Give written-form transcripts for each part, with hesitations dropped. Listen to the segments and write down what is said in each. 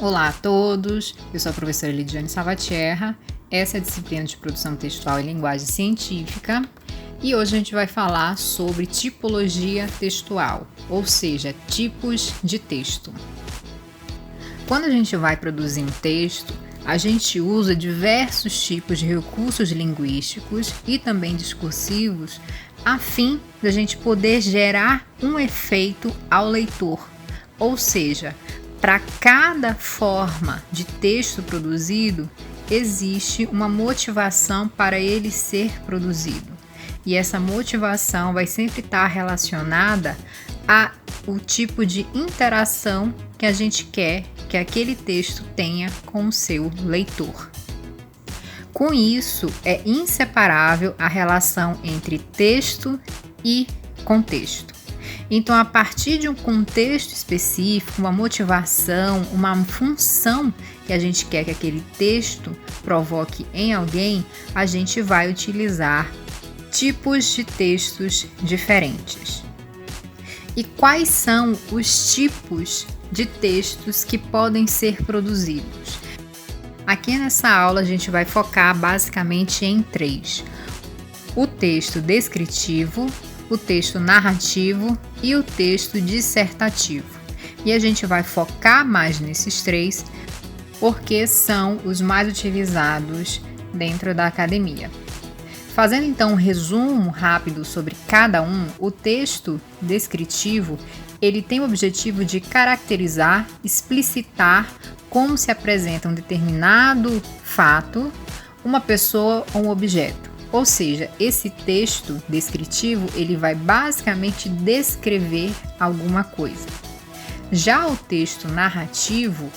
Olá a todos, eu sou a professora Lidiane Salvatierra, essa é a disciplina de produção textual e linguagem científica e hoje a gente vai falar sobre tipologia textual, ou seja, tipos de texto. Quando a gente vai produzir um texto, a gente usa diversos tipos de recursos linguísticos e também discursivos a fim de a gente poder gerar um efeito ao leitor, ou seja, para cada forma de texto produzido, existe uma motivação para ele ser produzido. E essa motivação vai sempre estar relacionada ao tipo de interação que a gente quer que aquele texto tenha com o seu leitor. Com isso, é inseparável a relação entre texto e contexto. Então, a partir de um contexto específico, uma motivação, uma função que a gente quer que aquele texto provoque em alguém, a gente vai utilizar tipos de textos diferentes. E quais são os tipos de textos que podem ser produzidos? Aqui nessa aula a gente vai focar basicamente em 3: o texto descritivo, o texto narrativo e o texto dissertativo. E a gente vai focar mais nesses 3 porque são os mais utilizados dentro da academia. Fazendo então um resumo rápido sobre cada um, o texto descritivo, ele tem o objetivo de caracterizar, explicitar como se apresenta um determinado fato, uma pessoa ou um objeto. Ou seja, esse texto descritivo, ele vai basicamente descrever alguma coisa. Já o texto narrativo,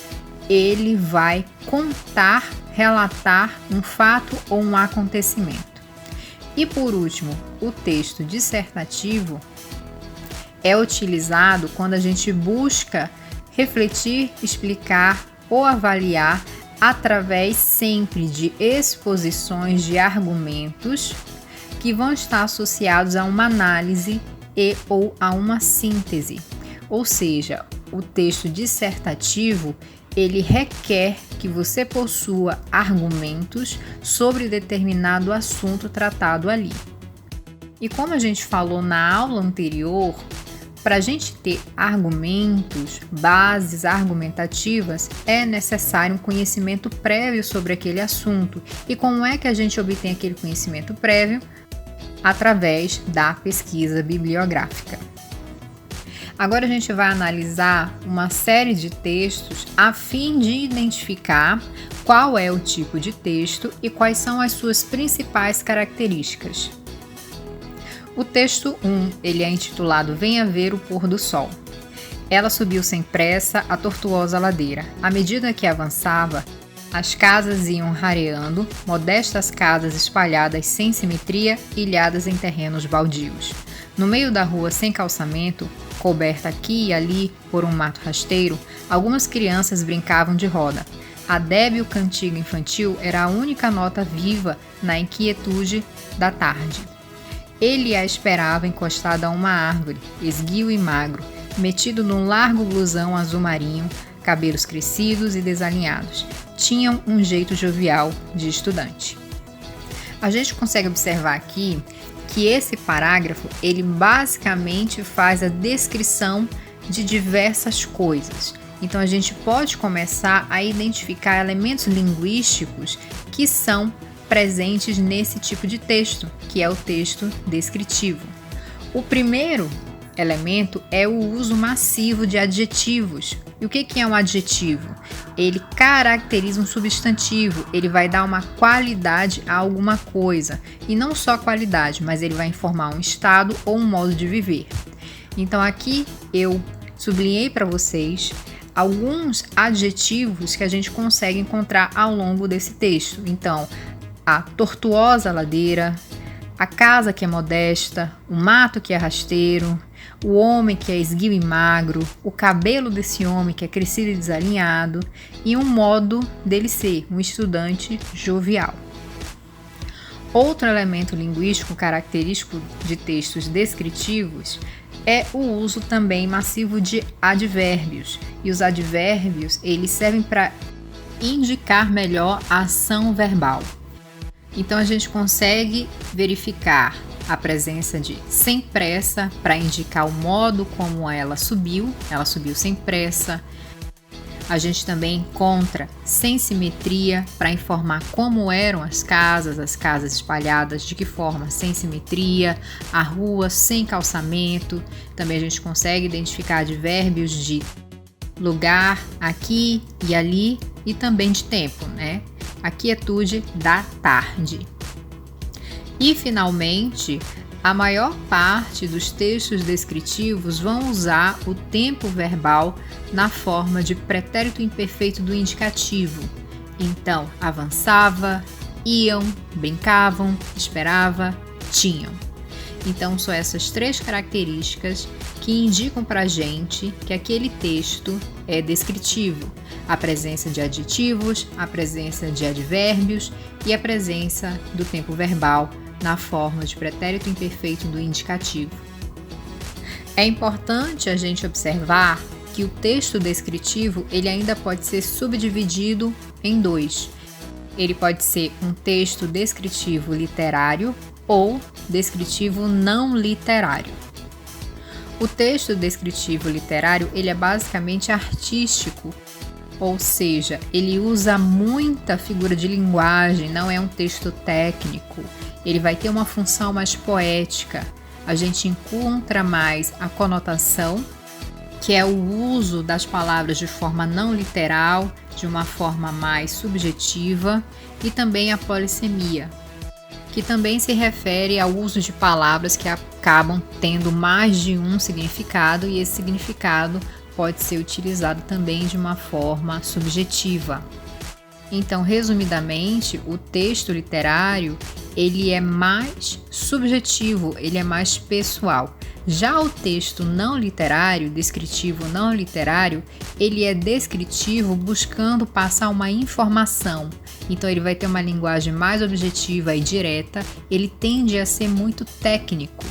ele vai contar, relatar um fato ou um acontecimento. E por último, o texto dissertativo é utilizado quando a gente busca refletir, explicar ou avaliar através sempre de exposições de argumentos que vão estar associados a uma análise e ou a uma síntese. Ou seja, o texto dissertativo, ele requer que você possua argumentos sobre determinado assunto tratado ali. E como a gente falou na aula anterior, para a gente ter argumentos, bases argumentativas, é necessário um conhecimento prévio sobre aquele assunto. E como é que a gente obtém aquele conhecimento prévio? Através da pesquisa bibliográfica. Agora a gente vai analisar uma série de textos a fim de identificar qual é o tipo de texto e quais são as suas principais características. O texto 1, ele é intitulado Venha Ver o Pôr do Sol. Ela subiu sem pressa a tortuosa ladeira. À medida que avançava, as casas iam rareando, modestas casas espalhadas sem simetria, ilhadas em terrenos baldios. No meio da rua sem calçamento, coberta aqui e ali por um mato rasteiro, algumas crianças brincavam de roda. A débil cantiga infantil era a única nota viva na inquietude da tarde. Ele a esperava encostada a uma árvore, esguio e magro, metido num largo blusão azul marinho, cabelos crescidos e desalinhados. Tinham um jeito jovial de estudante. A gente consegue observar aqui que esse parágrafo, ele basicamente faz a descrição de diversas coisas. Então a gente pode começar a identificar elementos linguísticos que são presentes nesse tipo de texto, que é o texto descritivo. O primeiro elemento é o uso massivo de adjetivos. E o que é um adjetivo? Ele caracteriza um substantivo, ele vai dar uma qualidade a alguma coisa. E não só qualidade, mas ele vai informar um estado ou um modo de viver. Então aqui eu sublinhei para vocês alguns adjetivos que a gente consegue encontrar ao longo desse texto. Então, a tortuosa ladeira, a casa que é modesta, o mato que é rasteiro, o homem que é esguio e magro, o cabelo desse homem que é crescido e desalinhado e um modo dele ser um estudante jovial. Outro elemento linguístico característico de textos descritivos é o uso também massivo de advérbios. E os advérbios, eles servem para indicar melhor a ação verbal. Então a gente consegue verificar a presença de sem pressa para indicar o modo como ela subiu sem pressa. A gente também encontra sem simetria para informar como eram as casas espalhadas, de que forma, sem simetria, a rua sem calçamento. Também a gente consegue identificar advérbios de lugar, aqui e ali, e também de tempo, né? A quietude da tarde. E, finalmente, a maior parte dos textos descritivos vão usar o tempo verbal na forma de pretérito imperfeito do indicativo. Então, avançava, iam, brincavam, esperava, tinham. Então, são essas 3 características que indicam para a gente que aquele texto é descritivo. A presença de adjetivos, a presença de advérbios e a presença do tempo verbal na forma de pretérito imperfeito do indicativo. É importante a gente observar que o texto descritivo ele ainda pode ser subdividido em 2. Ele pode ser um texto descritivo literário ou descritivo não literário. O texto descritivo literário ele é basicamente artístico, ou seja, ele usa muita figura de linguagem, não é um texto técnico. Ele vai ter uma função mais poética. A gente encontra mais a conotação, que é o uso das palavras de forma não literal, de uma forma mais subjetiva, e também a polissemia, que também se refere ao uso de palavras que acabam tendo mais de um significado, e esse significado pode ser utilizado também de uma forma subjetiva. Então, resumidamente, o texto literário ele é mais subjetivo, ele é mais pessoal. Já o texto não literário, descritivo não literário, ele é descritivo buscando passar uma informação. Então ele vai ter uma linguagem mais objetiva e direta, ele tende a ser muito técnico.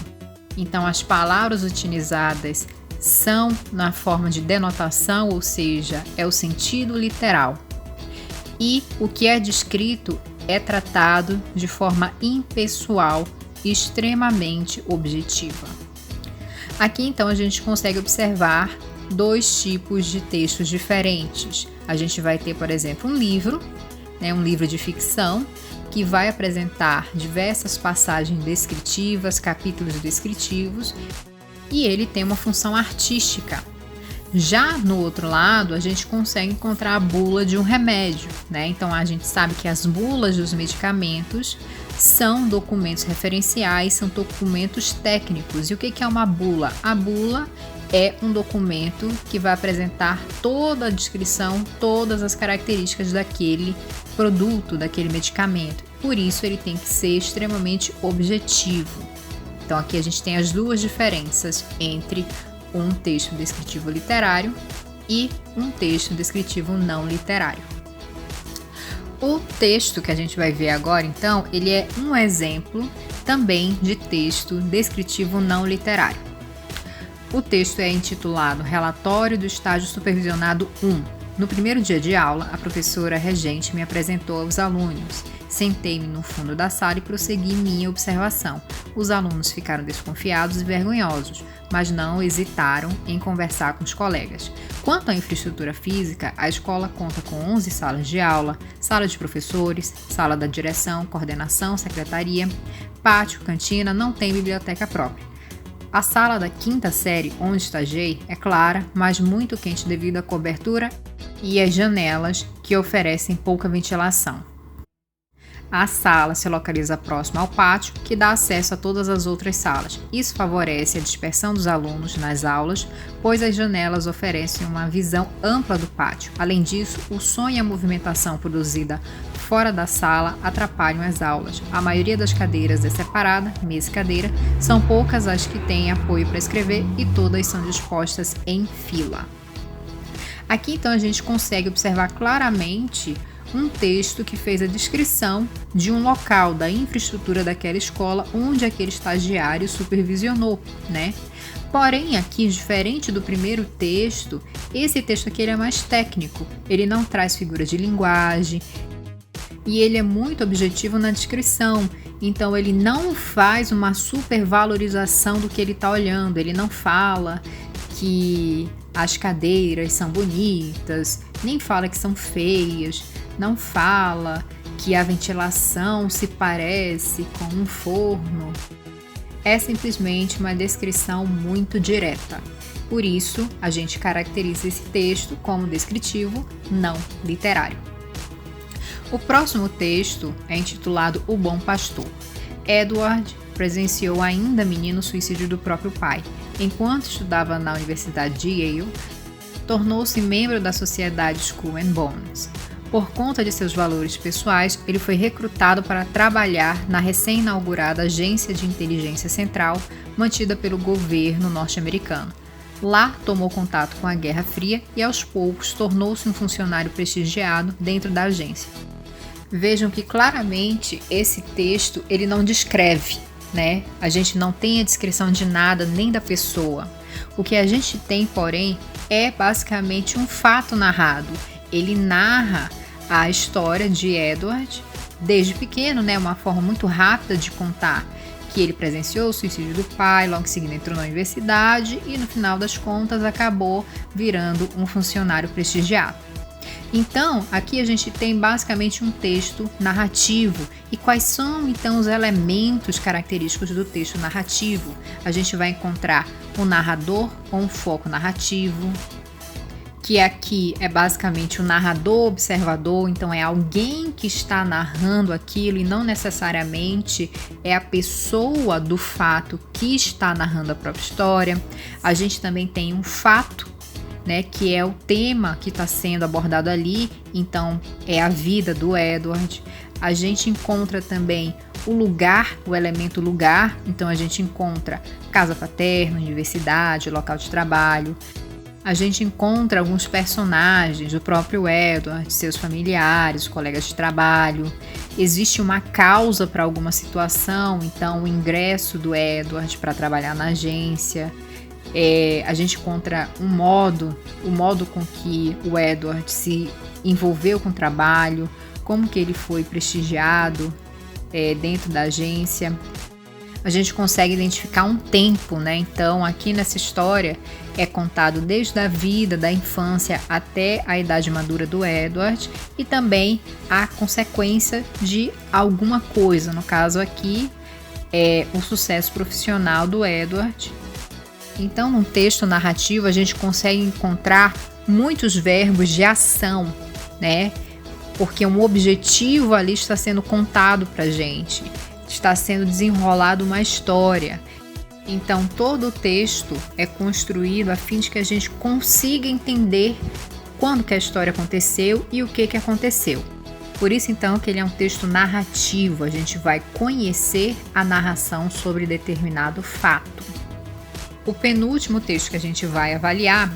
Então as palavras utilizadas são na forma de denotação, ou seja, é o sentido literal. E o que é descrito é tratado de forma impessoal e extremamente objetiva. Aqui então a gente consegue observar 2 tipos de textos diferentes. A gente vai ter, por exemplo, um livro de ficção, que vai apresentar diversas passagens descritivas, capítulos descritivos, e ele tem uma função artística. Já no outro lado, a gente consegue encontrar a bula de um remédio, né? Então a gente sabe que as bulas dos medicamentos são documentos referenciais, são documentos técnicos. E o que é uma bula? A bula é um documento que vai apresentar toda a descrição, todas as características daquele produto, daquele medicamento. Por isso ele tem que ser extremamente objetivo. Então aqui a gente tem as 2 diferenças entre um texto descritivo literário e um texto descritivo não literário. O texto que a gente vai ver agora, então, ele é um exemplo também de texto descritivo não literário. O texto é intitulado Relatório do Estágio Supervisionado 1. No primeiro dia de aula, a professora regente me apresentou aos alunos. Sentei-me no fundo da sala e prossegui minha observação. Os alunos ficaram desconfiados e vergonhosos, mas não hesitaram em conversar com os colegas. Quanto à infraestrutura física, a escola conta com 11 salas de aula, sala de professores, sala da direção, coordenação, secretaria, pátio, cantina, não tem biblioteca própria. A sala da 5ª série, onde estagiei, é clara, mas muito quente devido à cobertura e às janelas que oferecem pouca ventilação. A sala se localiza próxima ao pátio, que dá acesso a todas as outras salas. Isso favorece a dispersão dos alunos nas aulas, pois as janelas oferecem uma visão ampla do pátio. Além disso, o som e a movimentação produzida fora da sala atrapalham as aulas. A maioria das cadeiras é separada, mesa e cadeira, são poucas as que têm apoio para escrever e todas são dispostas em fila. Aqui então a gente consegue observar claramente um texto que fez a descrição de um local, da infraestrutura daquela escola onde aquele estagiário supervisionou, né? Porém, aqui, diferente do primeiro texto, esse texto aqui ele é mais técnico, ele não traz figuras de linguagem e ele é muito objetivo na descrição, então ele não faz uma supervalorização do que ele está olhando, ele não fala que as cadeiras são bonitas, nem fala que são feias, não fala que a ventilação se parece com um forno. É simplesmente uma descrição muito direta. Por isso, a gente caracteriza esse texto como descritivo, não literário. O próximo texto é intitulado O Bom Pastor. Edward presenciou ainda menino o suicídio do próprio pai. Enquanto estudava na Universidade de Yale, tornou-se membro da sociedade Skull and Bones. Por conta de seus valores pessoais, ele foi recrutado para trabalhar na recém-inaugurada Agência de Inteligência Central, mantida pelo governo norte-americano. Lá, tomou contato com a Guerra Fria e, aos poucos, tornou-se um funcionário prestigiado dentro da agência. Vejam que, claramente, esse texto ele não descreve, né? A gente não tem a descrição de nada, nem da pessoa. O que a gente tem, porém, é basicamente um fato narrado. Ele narra a história de Edward desde pequeno, né? Uma forma muito rápida de contar que ele presenciou o suicídio do pai, logo em seguida entrou na universidade e no final das contas acabou virando um funcionário prestigiado. Então, aqui a gente tem basicamente um texto narrativo. E quais são então os elementos característicos do texto narrativo? A gente vai encontrar o narrador com um foco narrativo, que aqui é basicamente o narrador observador, então é alguém que está narrando aquilo e não necessariamente é a pessoa do fato que está narrando a própria história. A gente também tem um fato, né, que é o tema que está sendo abordado ali, então é a vida do Edward. A gente encontra também o lugar, o elemento lugar, então a gente encontra casa paterna, universidade, local de trabalho. A gente encontra alguns personagens, o próprio Edward, seus familiares, colegas de trabalho. Existe uma causa para alguma situação, então o ingresso do Edward para trabalhar na agência. A gente encontra o modo com que o Edward se envolveu com o trabalho, como que ele foi prestigiado dentro da agência. A gente consegue identificar um tempo, né? Então, aqui nessa história é contado desde a vida, da infância até a idade madura do Edward e também a consequência de alguma coisa. No caso aqui, é o sucesso profissional do Edward. Então, no texto narrativo, a gente consegue encontrar muitos verbos de ação, né? Porque um objetivo ali está sendo contado pra gente. Está sendo desenrolado uma história. Então, todo o texto é construído a fim de que a gente consiga entender quando que a história aconteceu e o que aconteceu. Por isso, então, que ele é um texto narrativo. A gente vai conhecer a narração sobre determinado fato. O penúltimo texto que a gente vai avaliar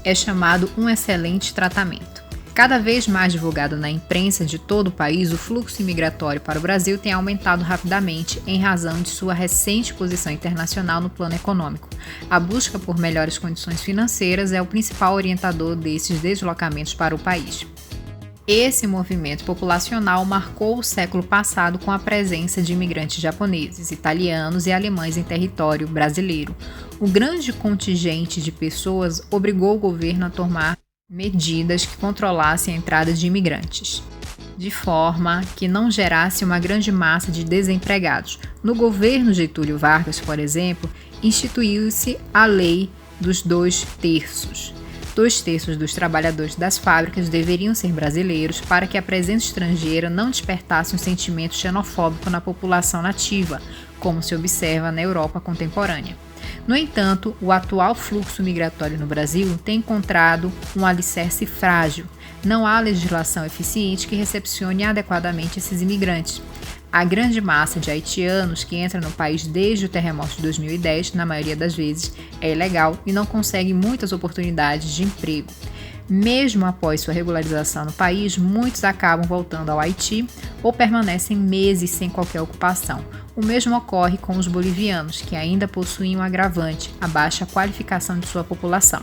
é chamado Um Excelente Tratamento. Cada vez mais divulgado na imprensa de todo o país, o fluxo imigratório para o Brasil tem aumentado rapidamente em razão de sua recente posição internacional no plano econômico. A busca por melhores condições financeiras é o principal orientador desses deslocamentos para o país. Esse movimento populacional marcou o século passado com a presença de imigrantes japoneses, italianos e alemães em território brasileiro. O grande contingente de pessoas obrigou o governo a tomar medidas que controlassem a entrada de imigrantes, de forma que não gerasse uma grande massa de desempregados. No governo Getúlio Vargas, por exemplo, instituiu-se a Lei dos 2/3. 2/3 dos trabalhadores das fábricas deveriam ser brasileiros para que a presença estrangeira não despertasse um sentimento xenofóbico na população nativa, como se observa na Europa contemporânea. No entanto, o atual fluxo migratório no Brasil tem encontrado um alicerce frágil. Não há legislação eficiente que recepcione adequadamente esses imigrantes. A grande massa de haitianos que entra no país desde o terremoto de 2010, na maioria das vezes, é ilegal e não consegue muitas oportunidades de emprego. Mesmo após sua regularização no país, muitos acabam voltando ao Haiti ou permanecem meses sem qualquer ocupação. O mesmo ocorre com os bolivianos, que ainda possuem um agravante, a baixa qualificação de sua população.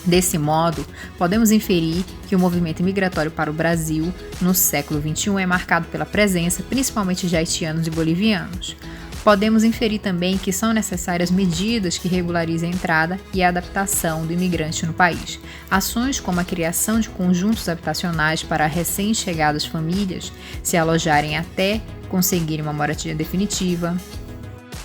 Desse modo, podemos inferir que o movimento migratório para o Brasil no século XXI é marcado pela presença principalmente de haitianos e bolivianos. Podemos inferir também que são necessárias medidas que regularizem a entrada e a adaptação do imigrante no país. Ações como a criação de conjuntos habitacionais para recém-chegadas famílias se alojarem até conseguirem uma moradia definitiva,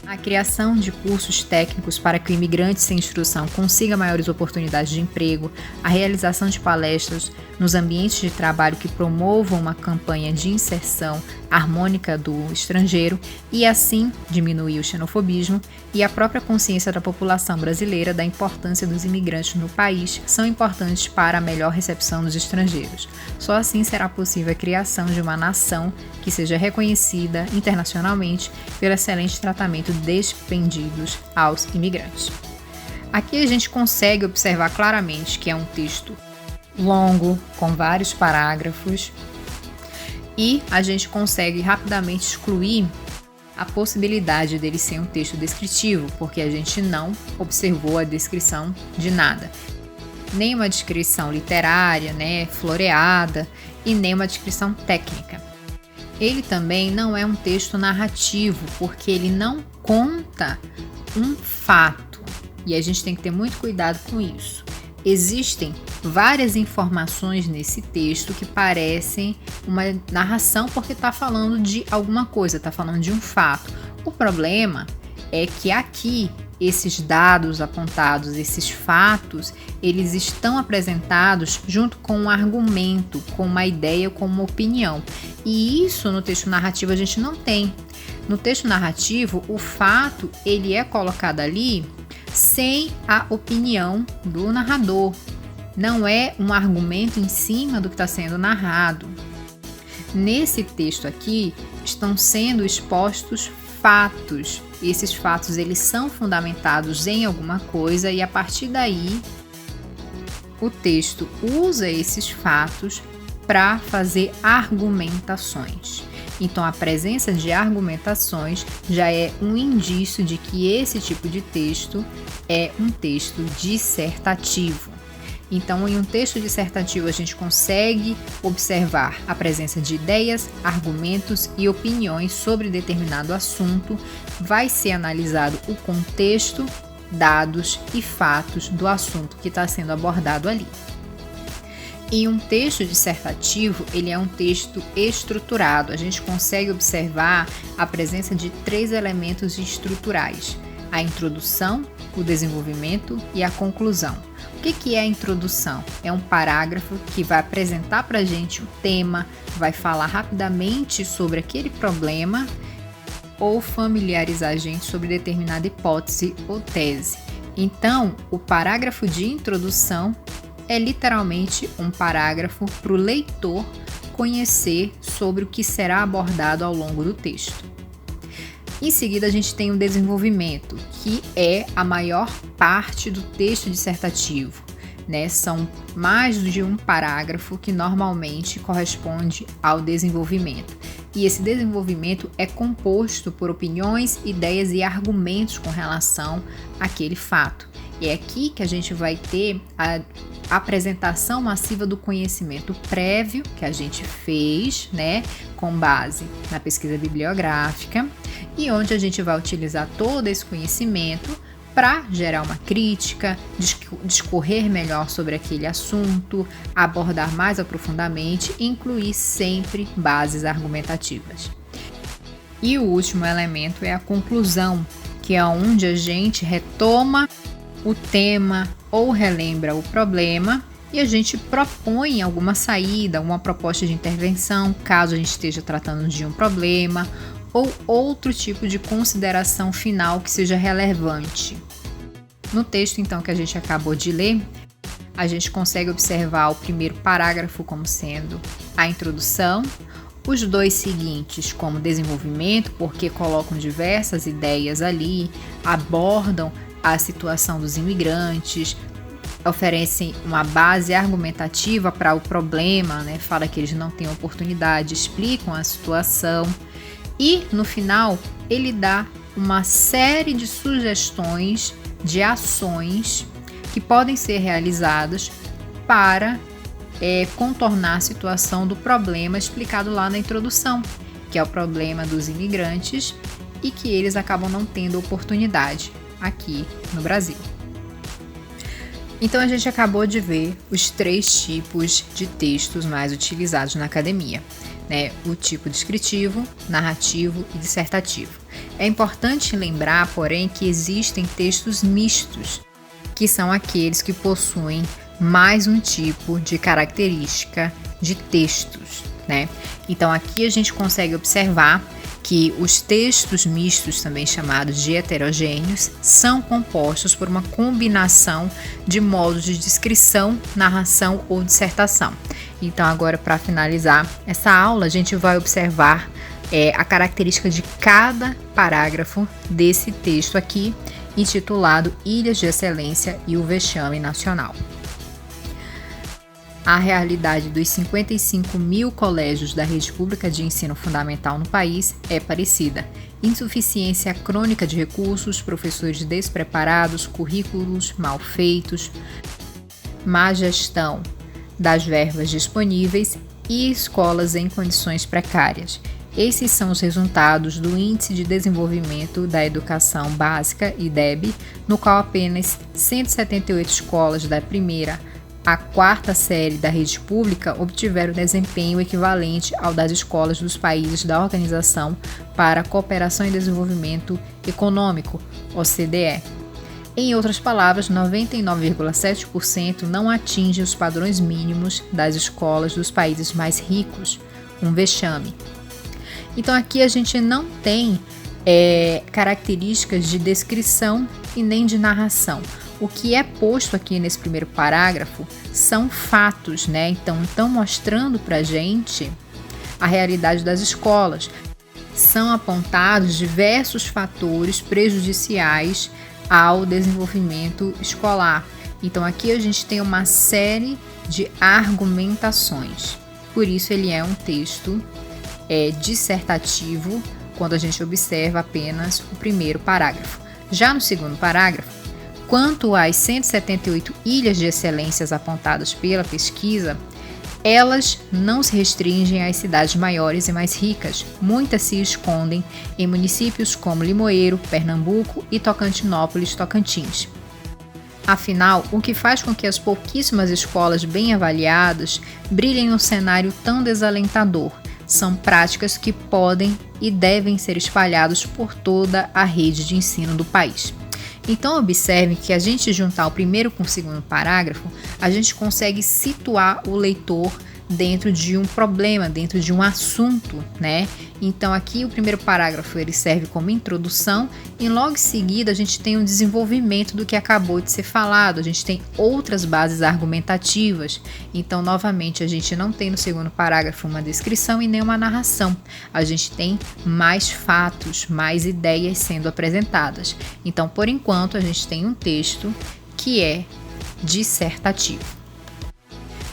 a criação de cursos técnicos para que o imigrante sem instrução consiga maiores oportunidades de emprego, a realização de palestras nos ambientes de trabalho que promovam uma campanha de inserção harmônica do estrangeiro e assim diminuir o xenofobismo, e a própria consciência da população brasileira da importância dos imigrantes no país são importantes para a melhor recepção dos estrangeiros. Só assim será possível a criação de uma nação que seja reconhecida internacionalmente pelo excelente tratamento despendidos aos imigrantes. Aqui a gente consegue observar claramente que é um texto longo, com vários parágrafos, e a gente consegue rapidamente excluir a possibilidade dele ser um texto descritivo, porque a gente não observou a descrição de nada. Nem uma descrição literária, floreada, e nem uma descrição técnica. Ele também não é um texto narrativo, porque ele não conta um fato, e a gente tem que ter muito cuidado com isso. Existem várias informações nesse texto que parecem uma narração porque está falando de alguma coisa, está falando de um fato. O problema é que aqui esses dados apontados, esses fatos, eles estão apresentados junto com um argumento, com uma ideia, com uma opinião. E isso no texto narrativo a gente não tem. No texto narrativo, o fato ele é colocado ali sem a opinião do narrador. Não é um argumento em cima do que está sendo narrado. Nesse texto aqui estão sendo expostos fatos. Esses fatos eles são fundamentados em alguma coisa e a partir daí o texto usa esses fatos para fazer argumentações. Então, a presença de argumentações já é um indício de que esse tipo de texto é um texto dissertativo. Então, em um texto dissertativo, a gente consegue observar a presença de ideias, argumentos e opiniões sobre determinado assunto. Vai ser analisado o contexto, dados e fatos do assunto que está sendo abordado ali. E um texto dissertativo, ele é um texto estruturado. A gente consegue observar a presença de 3 elementos estruturais: a introdução, o desenvolvimento e a conclusão. O que é a introdução? É um parágrafo que vai apresentar para a gente o tema, vai falar rapidamente sobre aquele problema ou familiarizar a gente sobre determinada hipótese ou tese. Então, o parágrafo de introdução é literalmente um parágrafo para o leitor conhecer sobre o que será abordado ao longo do texto. Em seguida, a gente tem o desenvolvimento, que é a maior parte do texto dissertativo, São mais de um parágrafo que normalmente corresponde ao desenvolvimento. E esse desenvolvimento é composto por opiniões, ideias e argumentos com relação àquele fato. E é aqui que a gente vai ter a apresentação massiva do conhecimento prévio que a gente fez, com base na pesquisa bibliográfica, e onde a gente vai utilizar todo esse conhecimento para gerar uma crítica, discorrer melhor sobre aquele assunto, abordar mais aprofundadamente e incluir sempre bases argumentativas. E o último elemento é a conclusão, que é onde a gente retoma o tema ou relembra o problema e a gente propõe alguma saída, uma proposta de intervenção, caso a gente esteja tratando de um problema, ou outro tipo de consideração final que seja relevante. No texto, então, que a gente acabou de ler, a gente consegue observar o primeiro parágrafo como sendo a introdução, os 2 seguintes como desenvolvimento, porque colocam diversas ideias ali, abordam a situação dos imigrantes, oferecem uma base argumentativa para o problema, né? Fala que eles não têm oportunidade, explicam a situação e no final ele dá uma série de sugestões de ações que podem ser realizadas para contornar a situação do problema explicado lá na introdução, que é o problema dos imigrantes e que eles acabam não tendo oportunidade aqui no Brasil. Então a gente acabou de ver os 3 tipos de textos mais utilizados na academia, né? O tipo descritivo, narrativo e dissertativo. É importante lembrar, porém, que existem textos mistos, que são aqueles que possuem mais um tipo de característica de textos, né? Então aqui a gente consegue observar que os textos mistos, também chamados de heterogêneos, são compostos por uma combinação de modos de descrição, narração ou dissertação. Então agora, para finalizar essa aula, a gente vai observar a característica de cada parágrafo desse texto aqui, intitulado Ilhas de Excelência e o Vexame Nacional. A realidade dos 55 mil colégios da rede pública de ensino fundamental no país é parecida. Insuficiência crônica de recursos, professores despreparados, currículos mal feitos, má gestão das verbas disponíveis e escolas em condições precárias. Esses são os resultados do Índice de Desenvolvimento da Educação Básica, IDEB, no qual apenas 178 escolas da primeira a 4ª série da rede pública obtiveram desempenho equivalente ao das escolas dos países da Organização para a Cooperação e Desenvolvimento Econômico, OCDE. Em outras palavras, 99,7% não atinge os padrões mínimos das escolas dos países mais ricos, um vexame. Então aqui a gente não tem características de descrição e nem de narração. O que é posto aqui nesse primeiro parágrafo são fatos, né? Então estão mostrando para a gente a realidade das escolas. São apontados diversos fatores prejudiciais ao desenvolvimento escolar. Então aqui a gente tem uma série de argumentações. Por isso ele é um texto dissertativo quando a gente observa apenas o primeiro parágrafo. Já no segundo parágrafo, quanto às 178 ilhas de excelências apontadas pela pesquisa, elas não se restringem às cidades maiores e mais ricas. Muitas se escondem em municípios como Limoeiro, Pernambuco e Tocantinópolis, Tocantins. Afinal, o que faz com que as pouquíssimas escolas bem avaliadas brilhem num cenário tão desalentador são práticas que podem e devem ser espalhadas por toda a rede de ensino do país. Então observe que a gente juntar o primeiro com o segundo parágrafo, a gente consegue situar o leitor dentro de um problema, dentro de um assunto, né? Então aqui o primeiro parágrafo ele serve como introdução e logo em seguida a gente tem um desenvolvimento do que acabou de ser falado, a gente tem outras bases argumentativas. Então novamente a gente não tem no segundo parágrafo uma descrição e nem uma narração, a gente tem mais fatos, mais ideias sendo apresentadas. Então por enquanto a gente tem um texto que é dissertativo.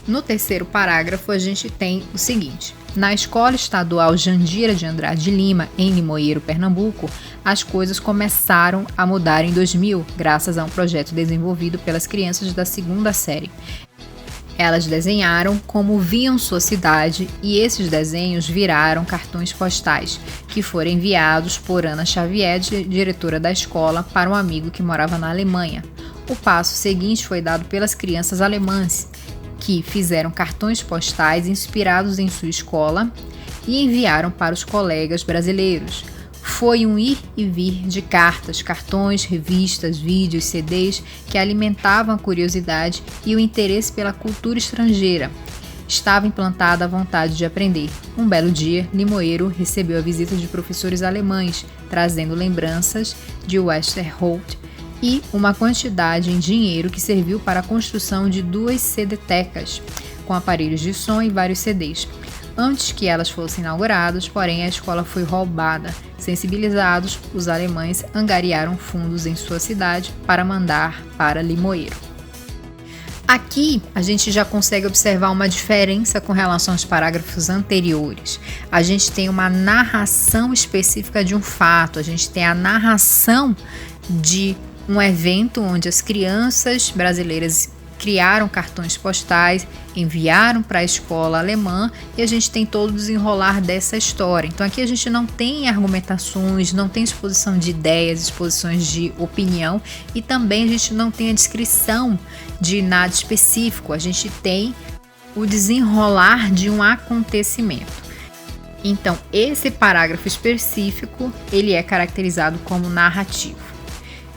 No terceiro parágrafo, a gente tem o seguinte: na Escola Estadual Jandira de Andrade Lima, em Limoeiro, Pernambuco, as coisas começaram a mudar em 2000, graças a um projeto desenvolvido pelas crianças da 2ª série. Elas desenharam como viam sua cidade e esses desenhos viraram cartões postais, que foram enviados por Ana Xavier, diretora da escola, para um amigo que morava na Alemanha. O passo seguinte foi dado pelas crianças alemãs, que fizeram cartões postais inspirados em sua escola e enviaram para os colegas brasileiros. Foi um ir e vir de cartas, cartões, revistas, vídeos, CDs que alimentavam a curiosidade e o interesse pela cultura estrangeira. Estava implantada a vontade de aprender. Um belo dia, Limoeiro recebeu a visita de professores alemães, trazendo lembranças de Westerholt e uma quantidade em dinheiro que serviu para a construção de 2 CD-tecas, com aparelhos de som e vários CDs. Antes que elas fossem inauguradas, porém, a escola foi roubada. Sensibilizados, os alemães angariaram fundos em sua cidade para mandar para Limoeiro. Aqui a gente já consegue observar uma diferença com relação aos parágrafos anteriores. A gente tem uma narração específica de um fato, a gente tem a narração de um evento onde as crianças brasileiras criaram cartões postais, enviaram para a escola alemã e a gente tem todo o desenrolar dessa história. Então aqui a gente não tem argumentações, não tem exposição de ideias, exposições de opinião e também a gente não tem a descrição de nada específico, a gente tem o desenrolar de um acontecimento. Então esse parágrafo específico, ele é caracterizado como narrativo.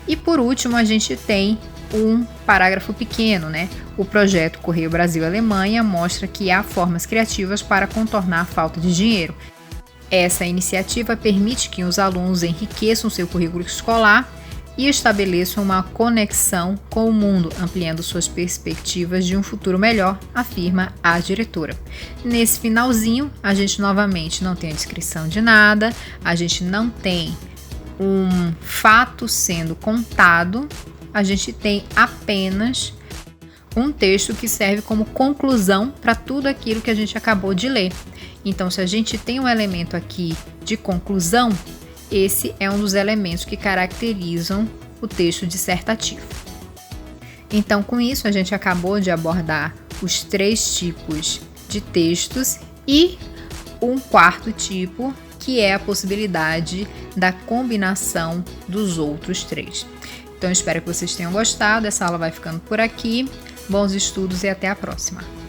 E por último a gente tem um parágrafo pequeno, né? O projeto Correio Brasil-Alemanha mostra que há formas criativas para contornar a falta de dinheiro. Essa iniciativa permite que os alunos enriqueçam seu currículo escolar e estabeleçam uma conexão com o mundo, ampliando suas perspectivas de um futuro melhor, afirma a diretora. Nesse finalzinho, a gente novamente não tem a descrição de nada, a gente não tem um fato sendo contado, a gente tem apenas um texto que serve como conclusão para tudo aquilo que a gente acabou de ler. Então, se a gente tem um elemento aqui de conclusão, esse é um dos elementos que caracterizam o texto dissertativo. Então, com isso, a gente acabou de abordar os 3 tipos de textos e um quarto tipo, que é a possibilidade da combinação dos outros 3. Então, espero que vocês tenham gostado. Essa aula vai ficando por aqui. Bons estudos e até a próxima!